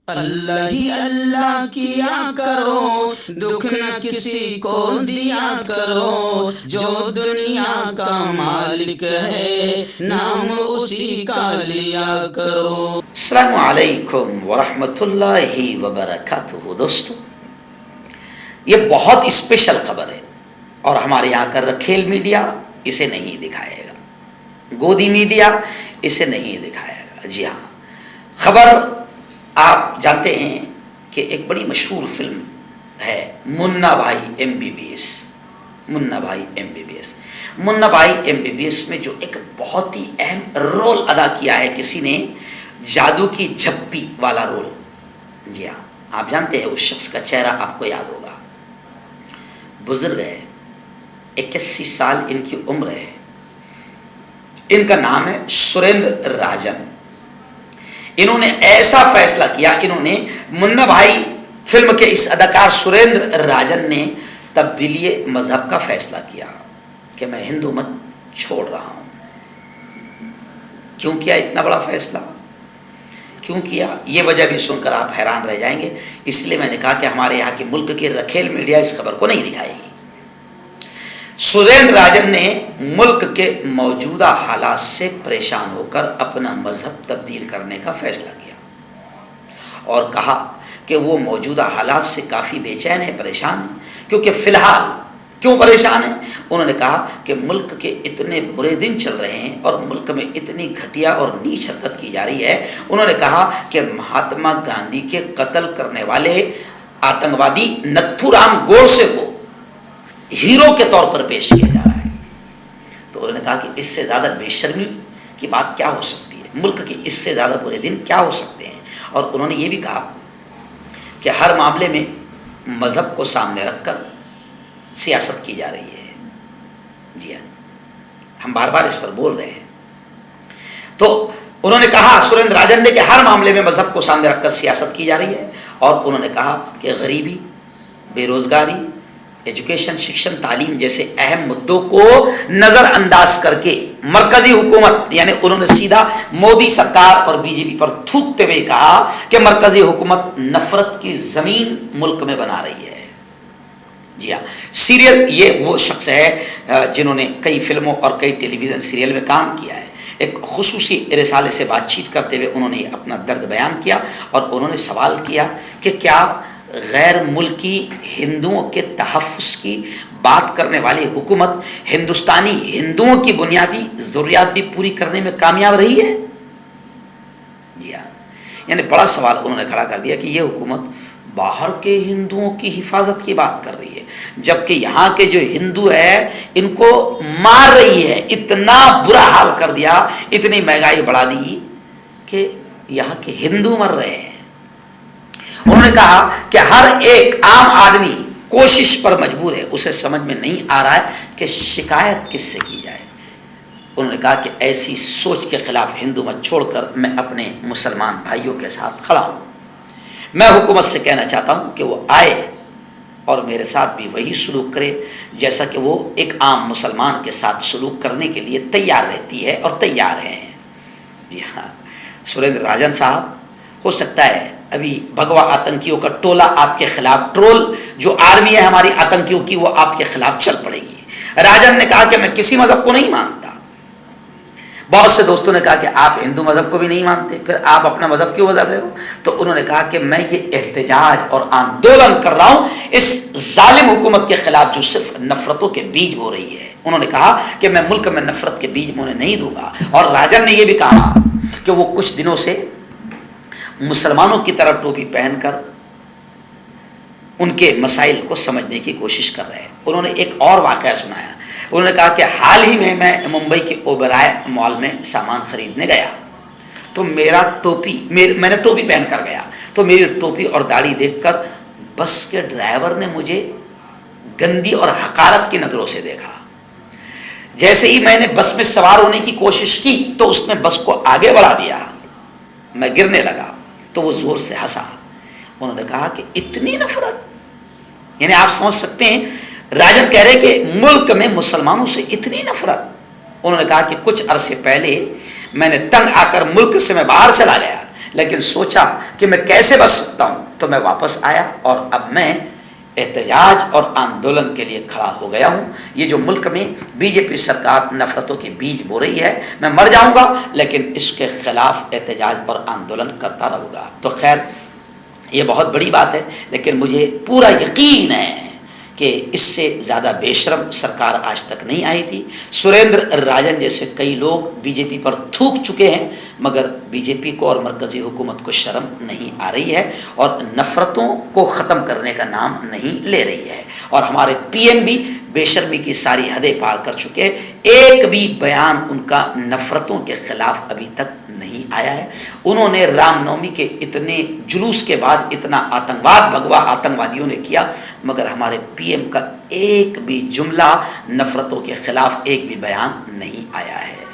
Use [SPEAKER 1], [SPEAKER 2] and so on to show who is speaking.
[SPEAKER 1] اللہ ہی اللہ کیا کرو، دکھ نہ کسی کو دیا کرو، جو دنیا کا مالک ہے نام اسی کا لیا کرو۔
[SPEAKER 2] السلام علیکم ورحمۃ اللہ وبرکاتہ۔ دوستو، یہ بہت اسپیشل خبر ہے اور ہمارے یہاں کا رکھیل میڈیا اسے نہیں دکھائے گا، گودی میڈیا اسے نہیں دکھائے گا۔ جی ہاں، خبر آپ جانتے ہیں کہ ایک بڑی مشہور فلم ہے منا بھائی ایم بی بی ایس۔ منا بھائی ایم بی بی ایس، منا بھائی ایم بی بی ایس میں جو ایک بہت ہی اہم رول ادا کیا ہے کسی نے، جادو کی جھپی والا رول۔ جی ہاں، آپ جانتے ہیں اس شخص کا چہرہ آپ کو یاد ہوگا، بزرگ ہے، 81 سال ان کی عمر ہے، ان کا نام ہے سریندر راجن۔ انہوں نے ایسا فیصلہ کیا، انہوں نے منا بھائی فلم کے اس اداکار سریندر راجن نے تبدیلی مذہب کا فیصلہ کیا کہ میں ہندو مت چھوڑ رہا ہوں۔ کیوں کیا اتنا بڑا فیصلہ؟ کیوں کیا؟ یہ وجہ بھی سن کر آپ حیران رہ جائیں گے، اس لیے میں نے کہا کہ ہمارے یہاں کے ملک کے رکھیل میڈیا اس خبر کو نہیں دکھائے گی۔ سریندر راجن نے ملک کے موجودہ حالات سے پریشان ہو کر اپنا مذہب تبدیل کرنے کا فیصلہ کیا اور کہا کہ وہ موجودہ حالات سے کافی بے چین ہے، پریشان ہے۔ کیونکہ فی الحال کیوں پریشان ہیں؟ انہوں نے کہا کہ ملک کے اتنے برے دن چل رہے ہیں اور ملک میں اتنی گھٹیا اور نیچ حرکت کی جا رہی ہے۔ انہوں نے کہا کہ مہاتما گاندھی کے قتل کرنے والے آتنکوادی نتھو رام گوڈسے کو ہیرو کے طور پر پیش کیا جا رہا ہے۔ تو انہوں نے کہا کہ اس سے زیادہ بے شرمی کی بات کیا ہو سکتی ہے، ملک کے اس سے زیادہ برے دن کیا ہو سکتے ہیں۔ اور انہوں نے یہ بھی کہا کہ ہر معاملے میں مذہب کو سامنے رکھ کر سیاست کی جا رہی ہے۔ جی ہاں، ہم بار بار اس پر بول رہے ہیں۔ تو انہوں نے کہا سریندر راجن نے کہ ہر معاملے میں مذہب کو سامنے رکھ کر سیاست کی جا رہی ہے، اور انہوں نے کہا کہ غریبی، بے روزگاری، ایجوکیشن، شکشن، تعلیم جیسے اہم مدوں کو نظر انداز کر کے مرکزی حکومت، یعنی انہوں نے سیدھا مودی سرکار اور بی جے پی پر تھوکتے ہوئے کہا کہ مرکزی حکومت نفرت کی زمین ملک میں بنا رہی ہے۔ جی ہاں، سیریل، یہ وہ شخص ہے جنہوں نے کئی فلموں اور کئی ٹیلی ویژن سیریل میں کام کیا ہے۔ ایک خصوصی رسالے سے بات چیت کرتے ہوئے انہوں نے اپنا درد بیان کیا اور انہوں نے سوال کیا کہ کیا غیر ملکی ہندوؤں کے تحفظ کی بات کرنے والی حکومت ہندوستانی ہندوؤں کی بنیادی ضروریات بھی پوری کرنے میں کامیاب رہی ہے؟ جی ہاں، یعنی بڑا سوال انہوں نے کھڑا کر دیا کہ یہ حکومت باہر کے ہندوؤں کی حفاظت کی بات کر رہی ہے، جبکہ یہاں کے جو ہندو ہے ان کو مار رہی ہے۔ اتنا برا حال کر دیا، اتنی مہنگائی بڑھا دی کہ یہاں کے ہندو مر رہے ہیں۔ انہوں نے کہا کہ ہر ایک عام آدمی کوشش پر مجبور ہے، اسے سمجھ میں نہیں آ رہا ہے کہ شکایت کس سے کی جائے۔ انہوں نے کہا کہ ایسی سوچ کے خلاف ہندو مت چھوڑ کر میں اپنے مسلمان بھائیوں کے ساتھ کھڑا ہوں۔ میں حکومت سے کہنا چاہتا ہوں کہ وہ آئے اور میرے ساتھ بھی وہی سلوک کرے جیسا کہ وہ ایک عام مسلمان کے ساتھ سلوک کرنے کے لیے تیار رہتی ہے اور تیار ہیں۔ جی ہاں، سریندر راجن صاحب، ہو سکتا ہے ابھی بھگوا آتنکیوں کا ٹولہ آپ کے خلاف، ٹرول جو آرمی ہے ہماری آتنکیوں کی، وہ آپ کے خلاف چل پڑے گی۔ راجن نے کہا کہ میں کسی مذہب کو نہیں مانتا۔ بہت سے دوستوں نے کہا کہ آپ ہندو مذہب کو بھی نہیں مانتے، پھر آپ اپنا مذہب کیوں بدل رہے ہو؟ تو انہوں نے کہا کہ میں یہ احتجاج اور آندولن کر رہا ہوں اس ظالم حکومت کے خلاف جو صرف نفرتوں کے بیج بو رہی ہے۔ انہوں نے کہا کہ میں ملک میں نفرت کے بیج بونے نہیں دوں گا۔ اور راجن نے یہ بھی کہا کہ وہ کچھ دنوں سے مسلمانوں کی طرح ٹوپی پہن کر ان کے مسائل کو سمجھنے کی کوشش کر رہے ہیں۔ انہوں نے ایک اور واقعہ سنایا۔ انہوں نے کہا کہ حال ہی میں ممبئی کے اوبرائے مال میں سامان خریدنے گیا تو میں نے ٹوپی پہن کر گیا تو میری ٹوپی اور داڑھی دیکھ کر بس کے ڈرائیور نے مجھے گندی اور حقارت کی نظروں سے دیکھا۔ جیسے ہی میں نے بس میں سوار ہونے کی کوشش کی تو اس نے بس کو آگے بڑھا دیا، میں گرنے لگا تو وہ زور سے ہنسا۔ انہوں نے کہا کہ اتنی نفرت، یعنی آپ سمجھ سکتے ہیں راجن کہہ رہے کہ ملک میں مسلمانوں سے اتنی نفرت۔ انہوں نے کہا کہ کچھ عرصے پہلے میں نے تنگ آ کر ملک سے میں باہر چلا گیا، لیکن سوچا کہ میں کیسے بچ سکتا ہوں، تو میں واپس آیا اور اب میں احتجاج اور آندولن کے لیے کھڑا ہو گیا ہوں۔ یہ جو ملک میں بی جے پی سرکار نفرتوں کے بیج بو رہی ہے، میں مر جاؤں گا لیکن اس کے خلاف احتجاج اور آندولن کرتا رہوں گا۔ تو خیر یہ بہت بڑی بات ہے، لیکن مجھے پورا یقین ہے کہ اس سے زیادہ بے شرم سرکار آج تک نہیں آئی تھی۔ سریندر راجن جیسے کئی لوگ بی جے پی پر تھوک چکے ہیں، مگر بی جے پی کو اور مرکزی حکومت کو شرم نہیں آ رہی ہے اور نفرتوں کو ختم کرنے کا نام نہیں لے رہی ہے۔ اور ہمارے پی ایم بھی بے شرمی کی ساری حدیں پار کر چکے ہیں، ایک بھی بیان ان کا نفرتوں کے خلاف ابھی تک نہیں آیا ہے۔ انہوں نے رام نومی کے اتنے جلوس کے بعد اتنا آتنکواد بھگوا آتنکوادیوں نے کیا، مگر ہمارے پی ایم کا ایک بھی جملہ نفرتوں کے خلاف ایک بھی بیان نہیں آیا ہے۔